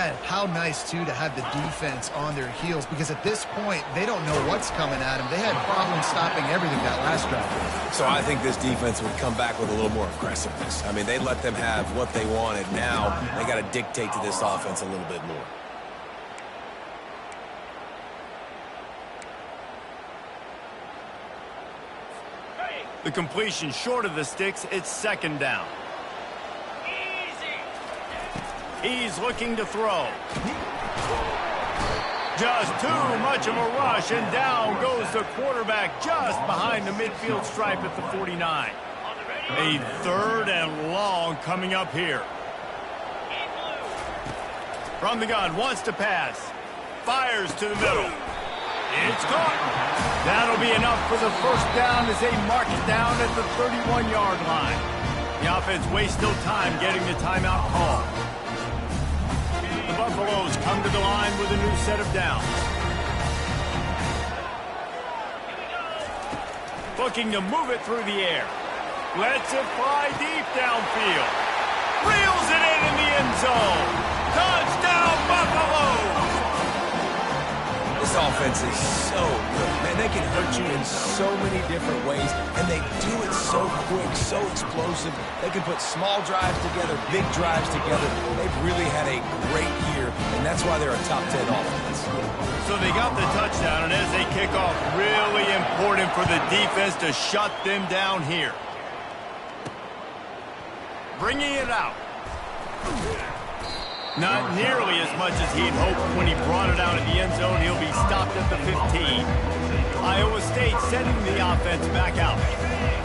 And how nice, too, to have the defense on their heels, because at this point, they don't know what's coming at them. They had problems stopping everything that last drive. So I think this defense would come back with a little more aggressiveness. I mean, they let them have what they wanted. Now they got to dictate to this offense a little bit more. The completion short of the sticks. It's second down. He's looking to throw. Just too much of a rush, and down goes the quarterback just behind the midfield stripe at the 49. A third and long coming up here. From the gun, wants to pass. Fires to the middle. It's caught. That'll be enough for the first down as they mark it down at the 31-yard line. The offense wastes no time getting the timeout call. The Buffaloes come to the line with a new set of downs. Looking to move it through the air. Lets it fly deep downfield. Reels it in the end zone. Touchdown, Buffaloes! This offense is so good. Man, they can hurt you in so many different ways, and they do it so quick, so explosive. They can put small drives together, big drives together. They've really had a great year, and that's why they're a top 10 offense. So they got the touchdown, and as they kick off, really important for the defense to shut them down here. Bringing it out. Not nearly as much as he'd hoped when he brought it out at the end zone. He'll be stopped at the 15. Iowa State sending the offense back out.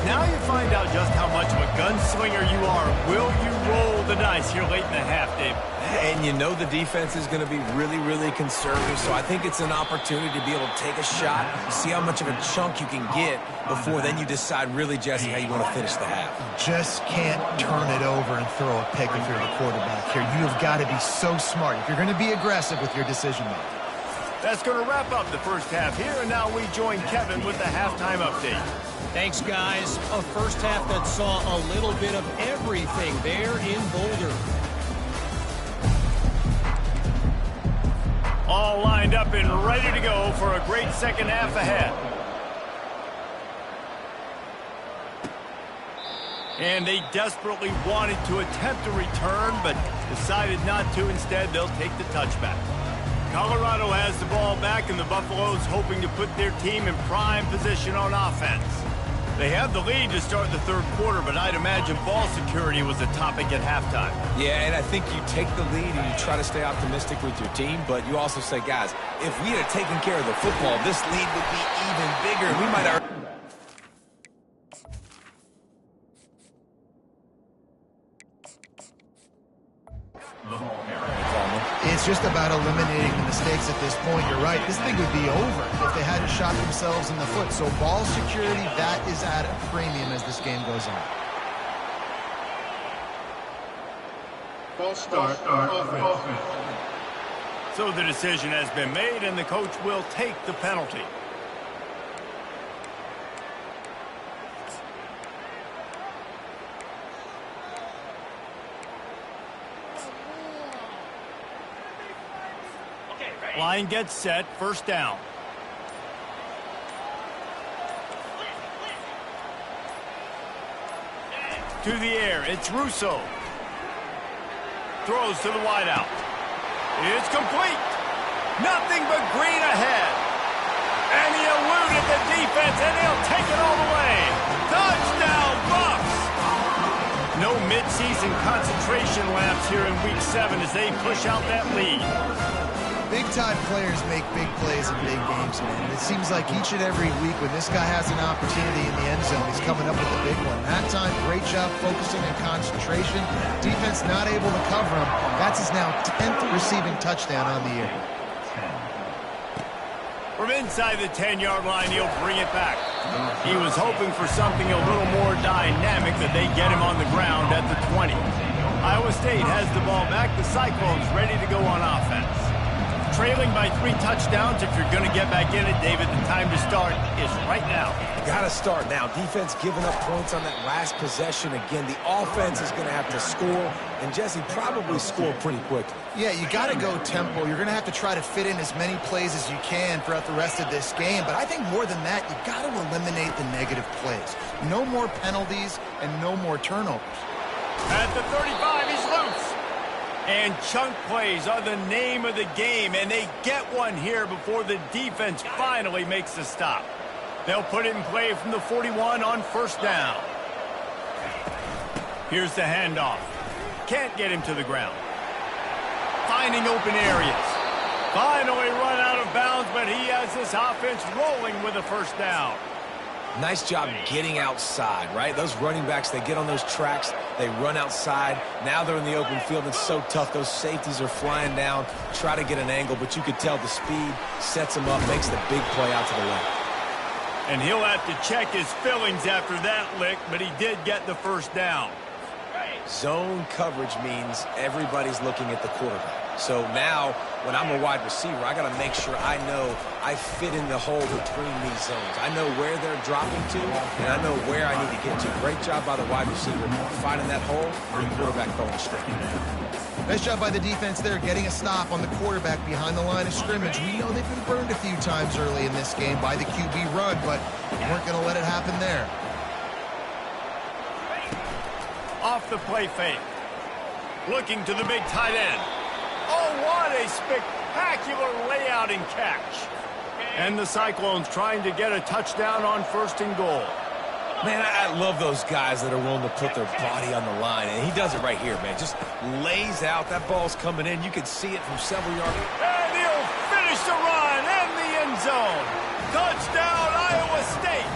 Now you find out just how much of a gunslinger you are. Will you roll the dice here late in the half, Dave? And you know the defense is going to be really, really conservative, so I think it's an opportunity to be able to take a shot, see how much of a chunk you can get before then you decide really, Jesse, how you want to finish the half. Just can't turn it over and throw a pick if you're the quarterback here. You have got to be so smart if you're going to be aggressive with your decision-making. That's going to wrap up the first half here, and now we join Kevin with the halftime update. Thanks, guys. A first half that saw a little bit of everything there in Boulder. All lined up and ready to go for a great second half ahead. And they desperately wanted to attempt a return, but decided not to. Instead, they'll take the touchback. Colorado has the ball back, and the Buffaloes hoping to put their team in prime position on offense. They have the lead to start the third quarter, but I'd imagine ball security was a topic at halftime. Yeah, and I think you take the lead and you try to stay optimistic with your team, but you also say, guys, if we had taken care of the football, this lead would be even bigger. We might have... It's just about eliminating the mistakes at this point. You're right. This thing would be over if they hadn't shot themselves in the foot. So ball security, that is at a premium as this game goes on. False start, offense. So the decision has been made, and the coach will take the penalty. Line gets set, first down. To the air, it's Russo. Throws to the wideout. It's complete. Nothing but green ahead. And he eluded the defense, and he'll take it all the way. Touchdown, Bucks! No midseason concentration laps here in Week 7 as they push out that lead. Big-time players make big plays in big games, man. It seems like each and every week when this guy has an opportunity in the end zone, he's coming up with a big one. That time, great job focusing and concentration. Defense not able to cover him. That's his now 10th receiving touchdown on the year. From inside the 10-yard line, he'll bring it back. He was hoping for something a little more dynamic, that they get him on the ground at the 20. Iowa State has the ball back. The Cyclones ready to go on offense. trailing by 3 touchdowns. If you're going to get back in it, David, the time to start is right now. Got to start now. Defense giving up points on that last possession. Again, the offense is going to have to score, and Jesse probably score pretty quickly. Yeah, you got to go tempo. You're going to have to try to fit in as many plays as you can throughout the rest of this game. But I think more than that, you got to eliminate the negative plays. No more penalties and no more turnovers. At the 35, he's loose. And chunk plays are the name of the game, and they get one here before the defense finally makes the stop. They'll put it in play from the 41 on first down. Here's the handoff. Can't get him to the ground. Finding open areas. Finally run out of bounds, but he has this offense rolling with a first down. Nice job getting outside, right? Those running backs, they get on those tracks, they run outside. Now they're in the open field. It's so tough. Those safeties are flying down, try to get an angle, but you could tell the speed sets him up, makes the big play out to the left. And he'll have to check his fillings after that lick, but he did get the first down. Zone coverage means everybody's looking at the quarterback. So now, when I'm a wide receiver, I got to make sure I know I fit in the hole between these zones. I know where they're dropping to, and I know where I need to get to. Great job by the wide receiver finding that hole, and the quarterback throwing straight. Nice job by the defense there, getting a stop on the quarterback behind the line of scrimmage. We know they've been burned a few times early in this game by the QB run, but we weren't going to let it happen there. Off the play fake. Looking to the big tight end. Oh, what a spectacular layout and catch. And the Cyclones trying to get a touchdown on first and goal. Man, I love those guys that are willing to put their body on the line, and he does it right here, man. Just lays out. That ball's coming in. You can see it from several yards. And he'll finish the run and the end zone. Touchdown, Iowa State.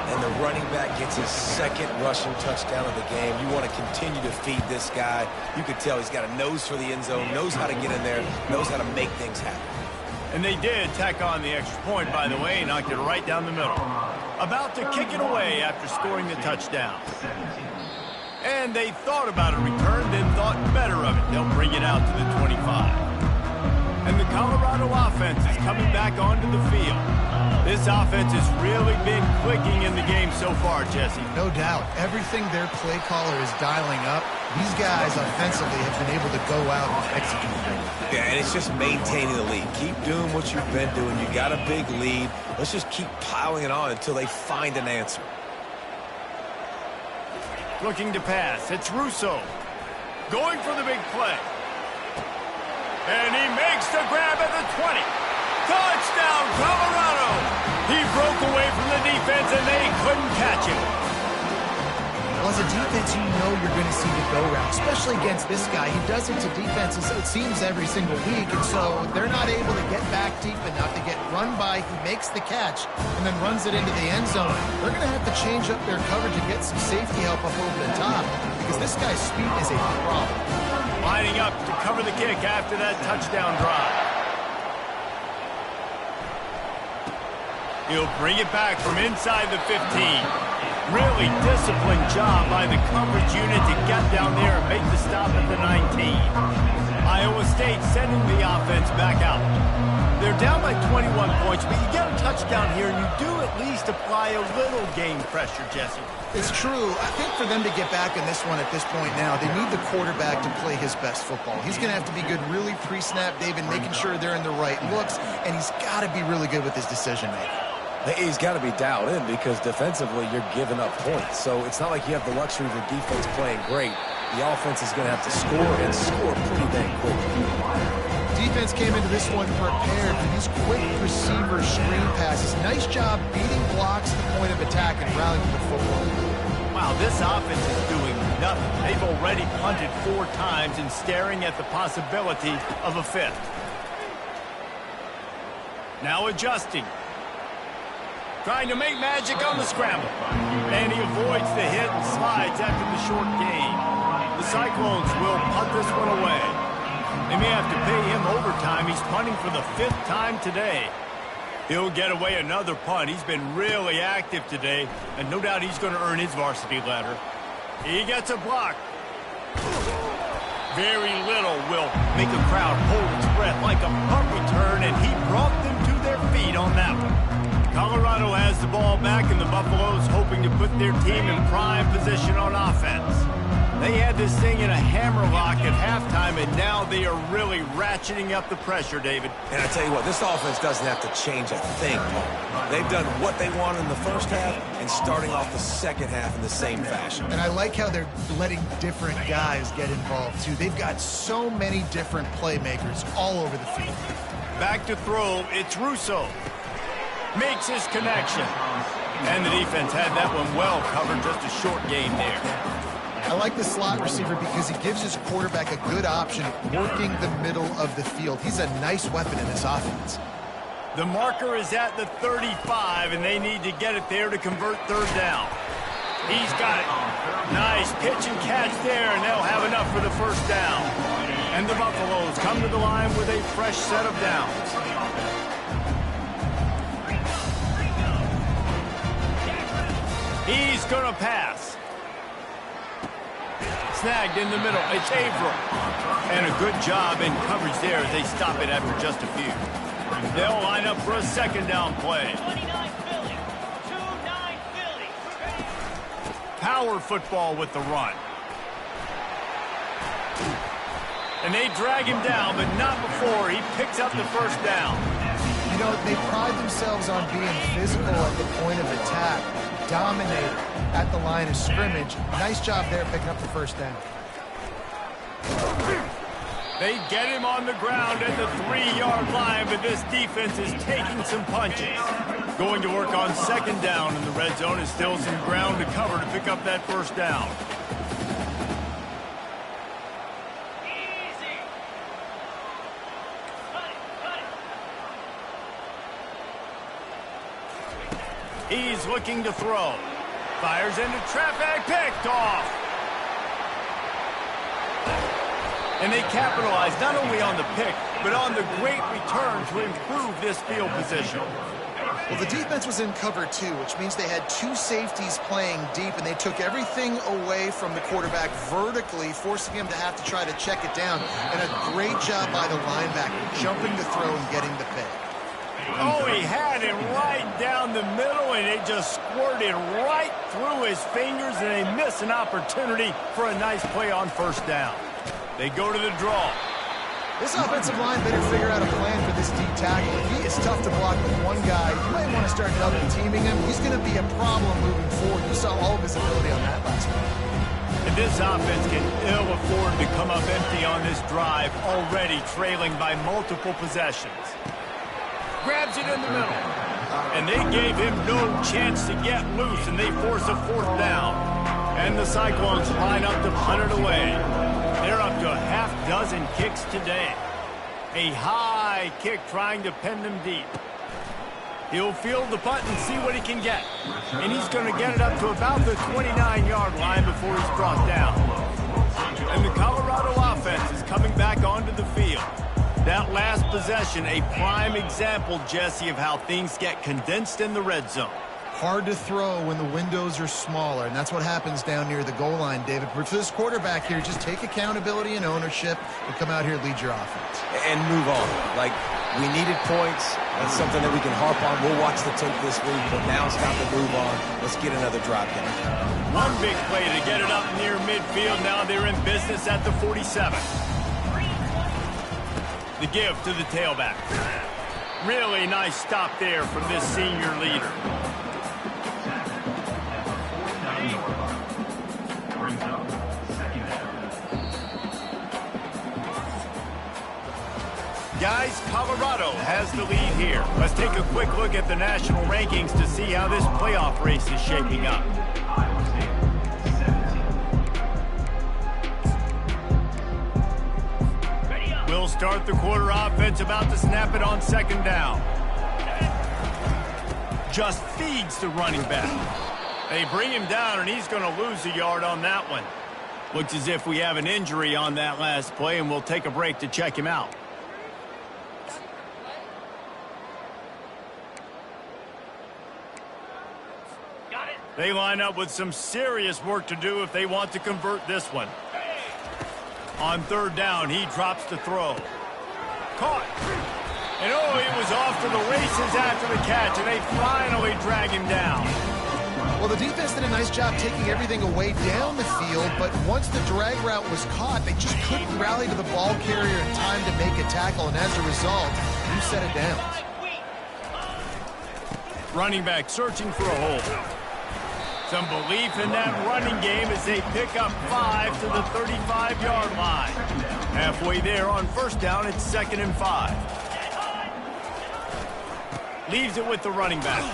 And the running back gets his second rushing touchdown of the game. You want to continue to feed this guy. You can tell he's got a nose for the end zone, knows how to get in there, knows how to make things happen. And they did tack on the extra point, by the way, knocked it right down the middle. About to kick it away after scoring the touchdown. And they thought about a return, then thought better of it. They'll bring it out to the 25. And the Colorado offense is coming back onto the field. This offense has really been clicking in the game so far, Jesse. No doubt. Everything their play caller is dialing up, these guys offensively have been able to go out and execute. Yeah, and it's just maintaining the lead. Keep doing what you've been doing. You got a big lead. Let's just keep piling it on until they find an answer. Looking to pass. It's Russo. Going for the big play. And he makes the grab at the 20. Touchdown, Colorado! He broke away from the defense, and they couldn't catch him. Well, as a defense, you know you're going to see the go-round, especially against this guy. He does it to defenses, it seems, every single week, and so they're not able to get back deep enough to get run by. He makes the catch and then runs it into the end zone. They're going to have to change up their coverage and get some safety help up over the top because this guy's speed is a problem. Lining up to cover the kick after that touchdown drive. He'll bring it back from inside the 15. Really disciplined job by the coverage unit to get down there and make the stop at the 19. Iowa State sending the offense back out. They're down by 21 points, but you get a touchdown here, and you do at least apply a little game pressure, Jesse. It's true. I think for them to get back in this one at this point now, they need the quarterback to play his best football. He's going to have to be good really pre-snap, David, making sure they're in the right looks, and he's got to be really good with his decision-making. He's got to be dialed in because defensively you're giving up points. So it's not like you have the luxury of the defense playing great. The offense is going to have to score and score pretty dang quick. Defense came into this one prepared for these quick receiver screen passes. Nice job beating blocks at the point of attack and rallying to the football. Wow, this offense is doing nothing. They've already punted 4 times and staring at the possibility of a 5th. Now adjusting. Trying to make magic on the scramble. And he avoids the hit and slides after the short gain. The Cyclones will punt this one away. They may have to pay him overtime. He's punting for the 5th time today. He'll get away another punt. He's been really active today, and no doubt he's going to earn his varsity letter. He gets a block. Very little will make a crowd hold its breath like a punt return, and he brought them to their feet on that one. Colorado has the ball back, and the Buffaloes hoping to put their team in prime position on offense. They had this thing in a hammerlock at halftime, and now they are really ratcheting up the pressure, David. And I tell you what, this offense doesn't have to change a thing. They've done what they wanted in the first half and starting off the second half in the same fashion. And I like how they're letting different guys get involved, too. They've got so many different playmakers all over the field. Back to throw, it's Russo. Makes his connection. And the defense had that one well covered, just a short game there. I like the slot receiver because he gives his quarterback a good option working the middle of the field. He's a nice weapon in this offense. The marker is at the 35, and they need to get it there to convert third down. He's got it. Nice pitch and catch there, and they'll have enough for the first down. And the Buffaloes come to the line with a fresh set of downs. He's going to pass. Snagged in the middle. It's Averill. And a good job in coverage there as they stop it after just a few. They'll line up for a second down play. 29 Philly. 2-9 Philly. Power football with the run. And they drag him down, but not before he picks up the first down. You know, they pride themselves on being physical at the point of attack, dominator at the line of scrimmage. Nice job there picking up the first down. They get him on the ground at the 3-yard line, but this defense is taking some punches. Going to work on second down in the red zone is still some ground to cover to pick up that first down. Easy. Cut it. He's looking to throw. Fires into traffic, picked off. And they capitalize not only on the pick, but on the great return to improve this field position. Well, the defense was in cover two, which means they had two safeties playing deep, and they took everything away from the quarterback vertically, forcing him to have to try to check it down. And a great job by the linebacker, jumping the throw and getting the pick. Oh, he had it right down the middle, and it just squirted right through his fingers, and they miss an opportunity for a nice play on first down. They go to the draw. This offensive line better figure out a plan for this D tackle. He is tough to block with one guy. You might want to start double teaming him. He's going to be a problem moving forward. You saw all of his ability on that last play. And this offense can ill afford to come up empty on this drive, already trailing by multiple possessions. Grabs it in the middle. And they gave him no chance to get loose, and they force a fourth down. And the Cyclones line up to punt it away. They're up to a half-dozen kicks today. A high kick trying to pin them deep. He'll field the punt and see what he can get. And he's going to get it up to about the 29-yard line before he's brought down. And the Colorado offense is coming back onto the field. That last possession, a prime example, Jesse, of how things get condensed in the red zone. Hard to throw when the windows are smaller, and that's what happens down near the goal line, David. But for this quarterback here, just take accountability and ownership and come out here and lead your offense. And move on. Like, we needed points. That's something that we can harp on. We'll watch the tape this week, but now it's time to move on. Let's get another drive going. One big play to get it up near midfield. Now they're in business at the 47. The give to the tailback. Really nice stop there from this senior leader. Guys, Colorado has the lead here. Let's take a quick look at the national rankings to see how this playoff race is shaping up. We'll start the quarter offense, about to snap it on second down. Just feeds the running back. They bring him down, and he's going to lose a yard on that one. Looks as if we have an injury on that last play, and we'll take a break to check him out. They line up with some serious work to do if they want to convert this one. On third down, he drops the throw. Caught. And oh, he was off to the races after the catch, and they finally drag him down. Well, the defense did a nice job taking everything away down the field, but once the drag route was caught, they just couldn't rally to the ball carrier in time to make a tackle, and as a result, you set it down. Running back searching for a hole. Some belief in that running game as they pick up 5 to the 35-yard line. Halfway there on first down, it's 2nd and 5. Leaves it with the running back.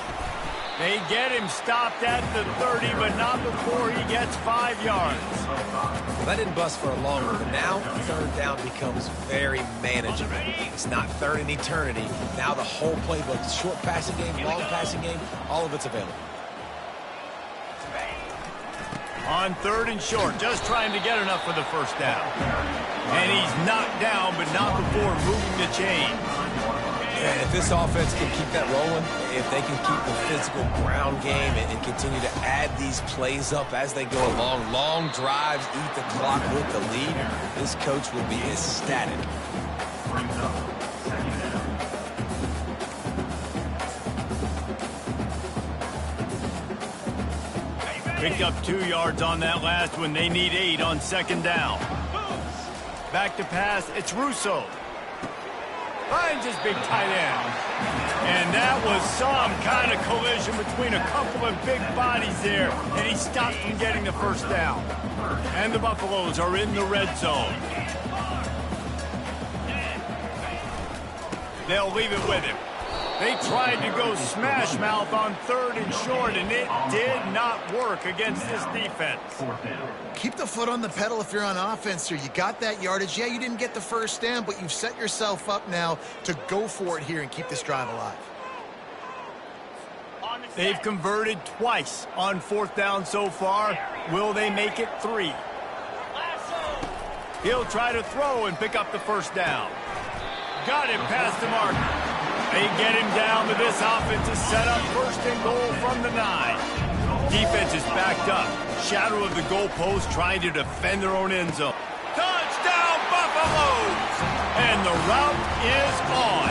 They get him stopped at the 30, but not before he gets 5 yards. Well, that didn't bust for a long one, but now third down becomes very manageable. It's not third in eternity. Now the whole playbook, short passing game, long passing game, all of it's available. On 3rd and short, just trying to get enough for the first down. And he's knocked down, but not before moving the chain. And if this offense can keep that rolling, if they can keep the physical ground game and continue to add these plays up as they go along, long drives, eat the clock with the lead, this coach will be ecstatic. Picked up 2 yards on that last one. They need 8 on 2nd down. Back to pass. It's Russo. Finds his big tight end. And that was some kind of collision between a couple of big bodies there, and he stopped from getting the first down. And the Buffaloes are in the red zone. They'll leave it with him. They tried to go smash mouth on 3rd and short, and it did not work against this defense. Keep the foot on the pedal if you're on offense here. You got that yardage. Yeah, you didn't get the first down, but you've set yourself up now to go for it here and keep this drive alive. They've converted twice on 4th down so far. Will they make it 3? He'll try to throw and pick up the first down. Got him past the mark. They get him down, but this offense is set up 1st and goal from the 9. Defense is backed up. Shadow of the goalpost trying to defend their own end zone. Touchdown, Buffaloes! And the route is on.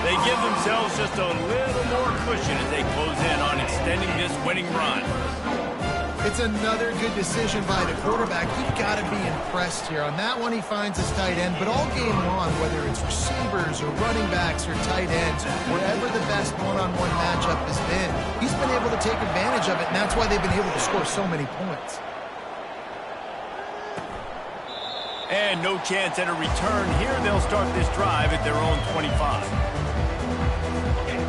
They give themselves just a little more cushion as they close in on extending this winning run. It's another good decision by the quarterback. You've got to be impressed here. On that one, he finds his tight end, but all game long, whether it's receivers or running backs or tight ends, wherever the best one-on-one matchup has been, he's been able to take advantage of it, and that's why they've been able to score so many points. And no chance at a return here. They'll start this drive at their own 25.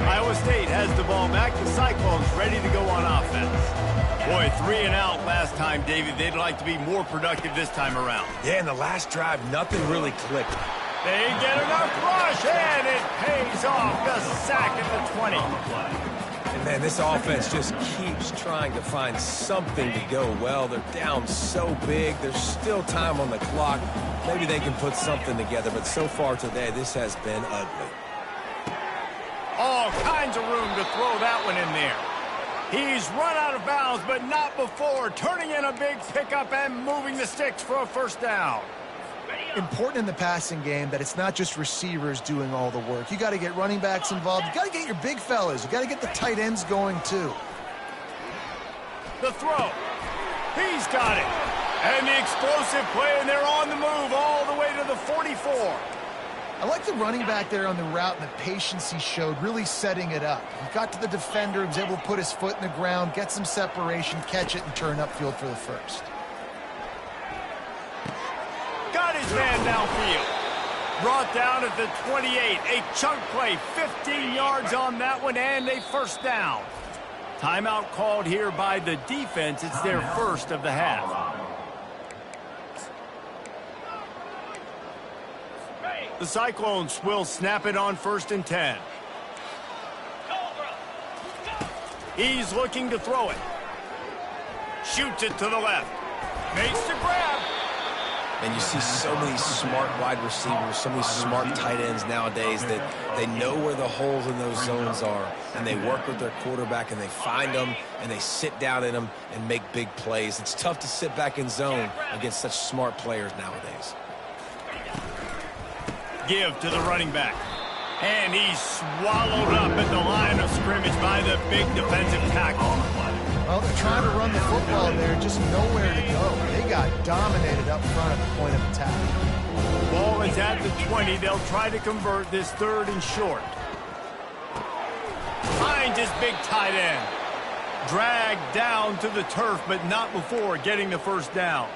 Iowa State has the ball back. The Cyclones ready to go on offense. Boy, 3 and out last time, David. They'd like to be more productive this time around. Yeah, in the last drive, nothing really clicked. They get enough rush, and it pays off. The sack at the 20. And man, this offense just keeps trying to find something to go well. They're down so big. There's still time on the clock. Maybe they can put something together, but so far today, this has been ugly. All kinds of room to throw that one in there. He's run out of bounds, but not before turning in a big pickup and moving the sticks for a first down. Important in the passing game that it's not just receivers doing all the work. You got to get running backs involved. You got to get your big fellas. You got to get the tight ends going too. The throw. He's got it. And the explosive play, and they're on the move all the way to the 44. I like the running back there on the route and the patience he showed, really setting it up. He got to the defender, was able to put his foot in the ground, get some separation, catch it, and turn upfield for the first. Got his man downfield. Brought down at the 28. A chunk play, 15 yards on that one, and a first down. Timeout called here by the defense. It's their first of the half. The Cyclones will snap it on 1st and 10. He's looking to throw it. Shoots it to the left. Makes the grab. And you see so many smart wide receivers, so many smart tight ends nowadays that they know where the holes in those zones are, and they work with their quarterback, and they find them, and they sit down in them and make big plays. It's tough to sit back in zone against such smart players nowadays. Give to the running back. And he's swallowed up at the line of scrimmage by the big defensive tackle. Well, they're trying to run the football there, just nowhere to go. They got dominated up front at the point of attack. Ball is at the 20. They'll try to convert this 3rd and short. Finds his big tight end. Dragged down to the turf, but not before getting the first down.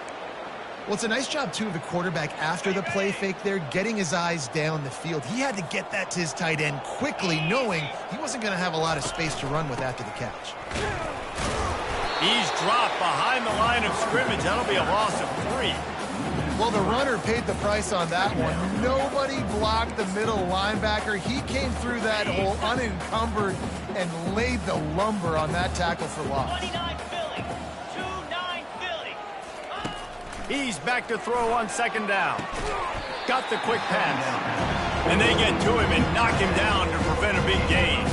Well, it's a nice job, too, of the quarterback after the play fake there, getting his eyes down the field. He had to get that to his tight end quickly, knowing he wasn't going to have a lot of space to run with after the catch. He's dropped behind the line of scrimmage. That'll be a loss of 3. Well, the runner paid the price on that one. Nobody blocked the middle linebacker. He came through that hole unencumbered and laid the lumber on that tackle for loss. 29 Philly. 2-9 Philly. He's back to throw on 2nd down. Got the quick pass. And they get to him and knock him down to prevent a big gain.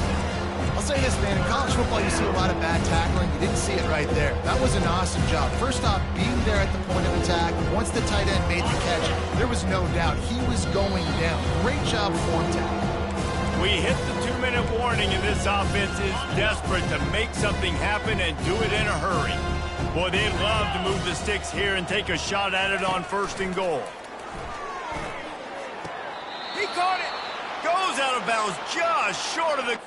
I'll say this, man. In college football, you see a lot of bad tackling. You didn't see it right there. That was an awesome job. First off, being there at the point of attack. Once the tight end made the catch, there was no doubt he was going down. Great job form tackle. We hit the 2-minute warning, and this offense is desperate to make something happen and do it in a hurry. Boy, they'd love to move the sticks here and take a shot at it on 1st and goal. He caught it. Goes out of bounds just short of the...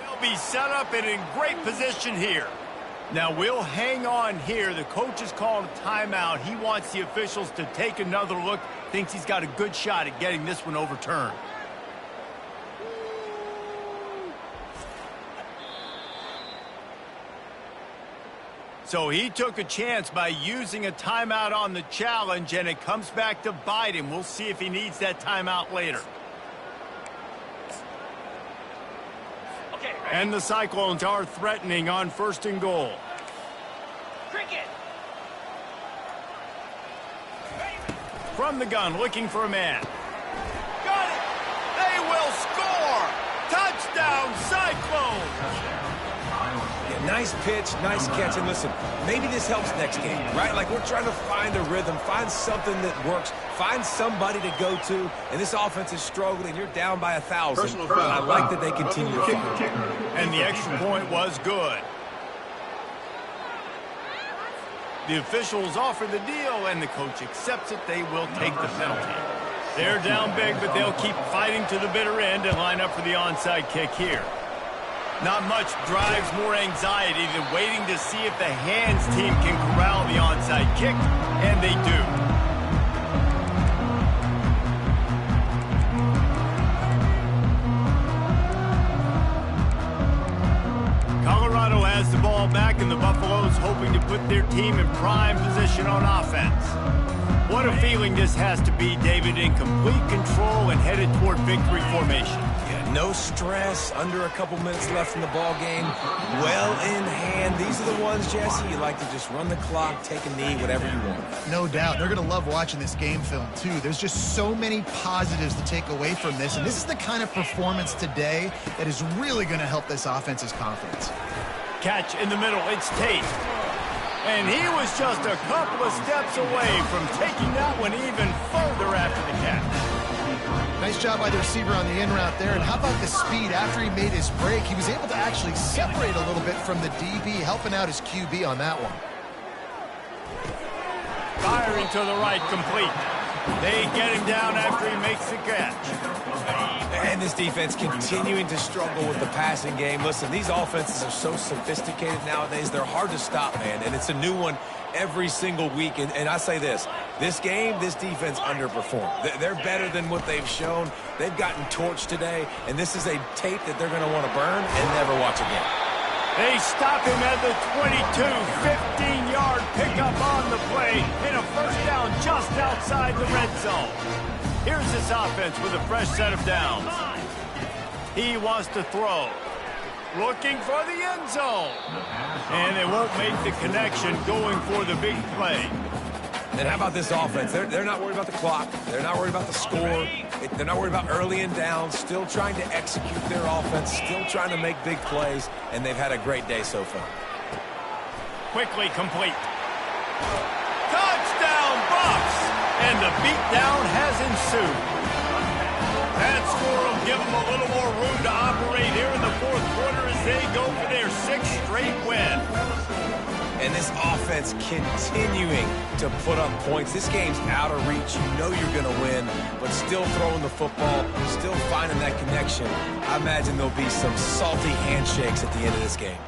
They'll be set up and in great position here. Now, we'll hang on here. The coach has called a timeout. He wants the officials to take another look. Thinks he's got a good shot at getting this one overturned. So he took a chance by using a timeout on the challenge, and it comes back to bite him. We'll see if he needs that timeout later. And the Cyclones are threatening on 1st and goal. Cricket. From the gun, looking for a man. Got it! They will score! Touchdown, Cyclones! Yeah, nice pitch, nice catch. And listen, maybe this helps next game, right? Like, we're trying to find a rhythm, find something that works, find somebody to go to. And this offense is struggling. You're down by 1,000. But I like that they continue to fight. And the extra point was good. The officials offer the deal, and the coach accepts it. They will take the penalty. They're down big, but they'll keep fighting to the bitter end and line up for the onside kick here. Not much drives more anxiety than waiting to see if the hands team can corral the onside kick, and they do. Colorado has the ball back, and the Buffaloes hoping to put their team in prime position on offense. What a feeling this has to be, David, in complete control and headed toward victory formation. Yeah, no stress, under a couple minutes left in the ball game, well in hand. These are the ones, Jesse, you like to just run the clock, take a knee, whatever you want. No doubt. They're going to love watching this game film, too. There's just so many positives to take away from this, and this is the kind of performance today that is really going to help this offense's confidence. Catch in the middle, it's Tate. And he was just a couple of steps away from taking that one even further after the catch. Nice job by the receiver on the in route there. And how about the speed after he made his break? He was able to actually separate a little bit from the DB, helping out his QB on that one. Firing to the right, complete. They get him down after he makes the catch. And this defense continuing to struggle with the passing game. Listen, these offenses are so sophisticated nowadays. They're hard to stop, man. And it's a new one every single week. And I say this game, this defense underperformed. They're better than what they've shown. They've gotten torched today. And this is a tape that they're going to want to burn and never watch again. They stop him at the 22, 15-yard pickup on the play, and a first down just outside the red zone. Here's this offense with a fresh set of downs. He wants to throw. looking for the end zone. And they won't make the connection going for the big play. And how about this offense? They're not worried about the clock. They're not worried about the score. They're not worried about early and down. Still trying to execute their offense. Still trying to make big plays. And they've had a great day so far. Quickly complete. Touchdown, Bucks! And the beatdown has ensued. That score will give them a little more room to operate here in the fourth quarter as they go for their 6th straight win. And this offense continuing to put up points. This game's out of reach. You know you're going to win, but still throwing the football, still finding that connection. I imagine there'll be some salty handshakes at the end of this game.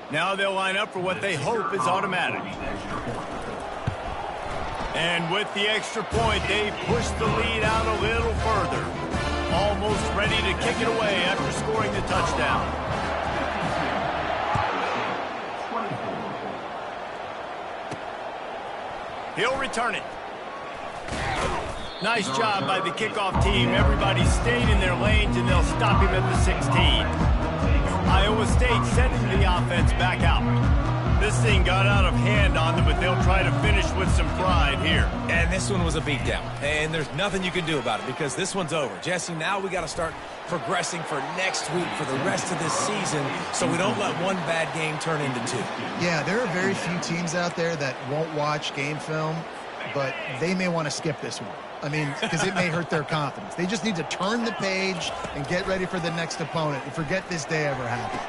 Now they'll line up for what they hope is automatic. And with the extra point, they push the lead out a little further. Almost ready to kick it away after scoring the touchdown. He'll return it. Nice job by the kickoff team. Everybody stayed in their lanes, and they'll stop him at the 16. Iowa State sending the offense back out. This thing got out of hand on them, but they'll try to finish with some pride here. And this one was a beatdown, and there's nothing you can do about it because this one's over. Jesse, now we got to start progressing for next week for the rest of this season so we don't let one bad game turn into 2. Yeah, there are very few teams out there that won't watch game film, but they may want to skip this one. I mean, because it may hurt their confidence. They just need to turn the page and get ready for the next opponent and forget this day ever happened.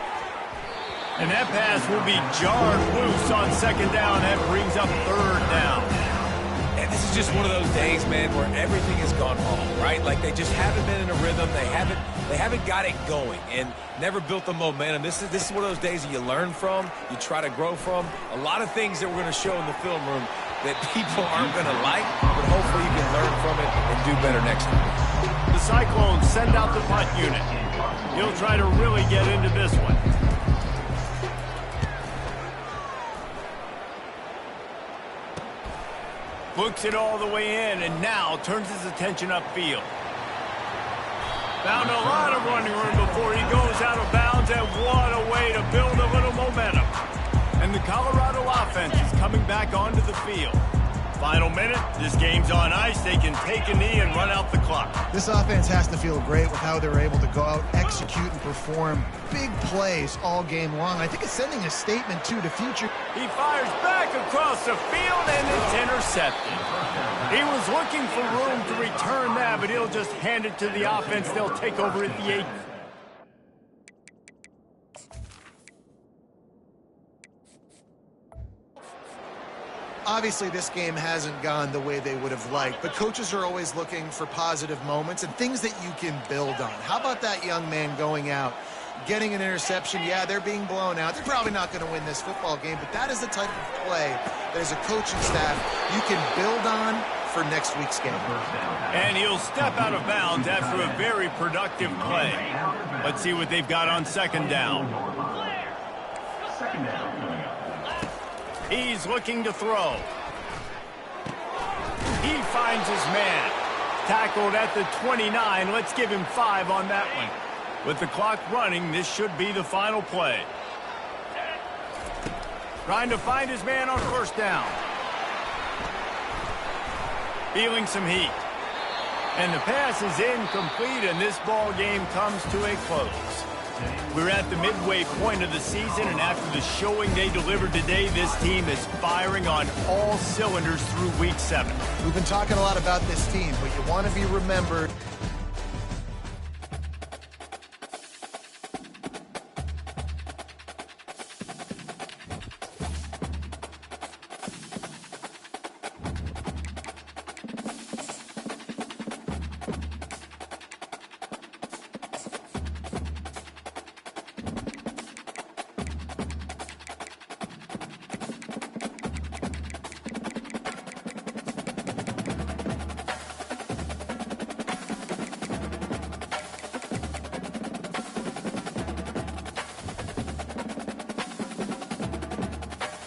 And that pass will be jarred loose on 2nd down. That brings up 3rd down. And this is just one of those days, man, where everything has gone wrong, right? Like they just haven't been in a rhythm. They haven't got it going and never built the momentum. This is one of those days that you learn from, you try to grow from. A lot of things that we're going to show in the film room that people aren't going to like, but hopefully you can learn from it and do better next time. The Cyclones send out the punt unit. He'll try to really get into this one. Looks it all the way in, and now turns his attention upfield. Found a lot of running room before he goes out of bounds, and what a way to build a little momentum. And the Colorado offense is coming back onto the field. Final minute, this game's on ice. They can take a knee and run out the clock. This offense has to feel great with how they're able to go out, execute, and perform big plays all game long. I think it's sending a statement, too, to future. He fires back across the field, and it's intercepted. He was looking for room to return that, but he'll just hand it to the offense. They'll take over at the 8. Obviously, this game hasn't gone the way they would have liked, but coaches are always looking for positive moments and things that you can build on. How about that young man going out, getting an interception? Yeah, they're being blown out. They're probably not going to win this football game, but that is the type of play that as a coaching staff you can build on for next week's game. And he'll step out of bounds after a very productive play. Let's see what they've got on 2nd down. He's looking to throw. He finds his man. Tackled at the 29. Let's give him 5 on that one. With the clock running, this should be the final play. Trying to find his man on 1st down. Feeling some heat. And the pass is incomplete, and this ball game comes to a close. We're at the midway point of the season, and after the showing they delivered today, this team is firing on all cylinders through week 7. We've been talking a lot about this team, but you want to be remembered